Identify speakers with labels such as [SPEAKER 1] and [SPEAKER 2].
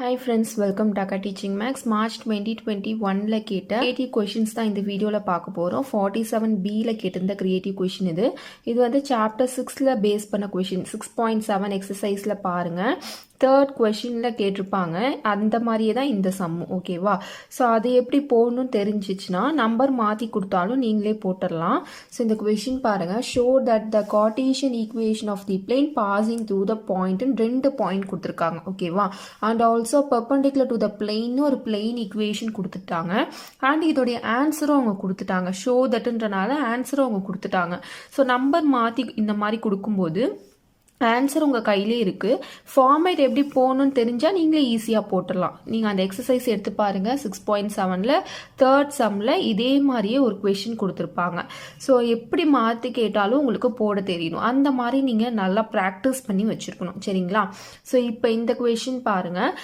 [SPEAKER 1] Hi friends, welcome to Taka Teaching Max. March 2021 கேட்ட creative questions தான் இந்த வீடியோல பார்க்க போறோம். 47Bல கேட்டிருந்த creative question இது வந்து chapter 6ல பேஸ் பண்ண question 6.7 exerciseல பாருங்க. தேர்ட் கொஷினில் கேட்டிருப்பாங்க அந்த மாதிரியே தான் இந்த சம்மு ஓகேவா. ஸோ அது எப்படி போடணும்னு தெரிஞ்சிச்சுன்னா நம்பர் மாற்றி கொடுத்தாலும் நீங்களே போட்டுடலாம். ஸோ இந்த கொஷின் பாருங்கள். Show that the Cartesian equation of the plane passing through the பாயிண்ட்னு 2 பாயிண்ட் கொடுத்துருக்காங்க ஓகேவா. And also perpendicular to the பிளேன்னு ஒரு பிளெயின் ஈக்குவேஷன் கொடுத்துட்டாங்க. அண்ட் இதோடைய ஆன்சரும் அவங்க கொடுத்துட்டாங்க. ஷோ தட்டுன்றனால ஆன்சரும் அவங்க கொடுத்துட்டாங்க. ஸோ நம்பர் மாற்றி இந்த மாதிரி கொடுக்கும்போது ஆன்சர் உங்கள் கையிலே இருக்குது. ஃபார்மேட் எப்படி போகணும்னு தெரிஞ்சால் நீங்களே ஈஸியாக போட்டுடலாம். நீங்கள் அந்த எக்ஸசைஸ் எடுத்து பாருங்கள். 6.7ல் தேர்ட் சம்மில் இதே மாதிரியே ஒரு கொஷின் கொடுத்துருப்பாங்க. ஸோ எப்படி மாற்றி கேட்டாலும் உங்களுக்கு போட தெரியணும். அந்த மாதிரி நீங்கள் நல்லா ப்ராக்டிஸ் பண்ணி வச்சுருக்கணும் சரிங்களா. ஸோ இப்போ இந்த கொஷின் பாருங்கள்.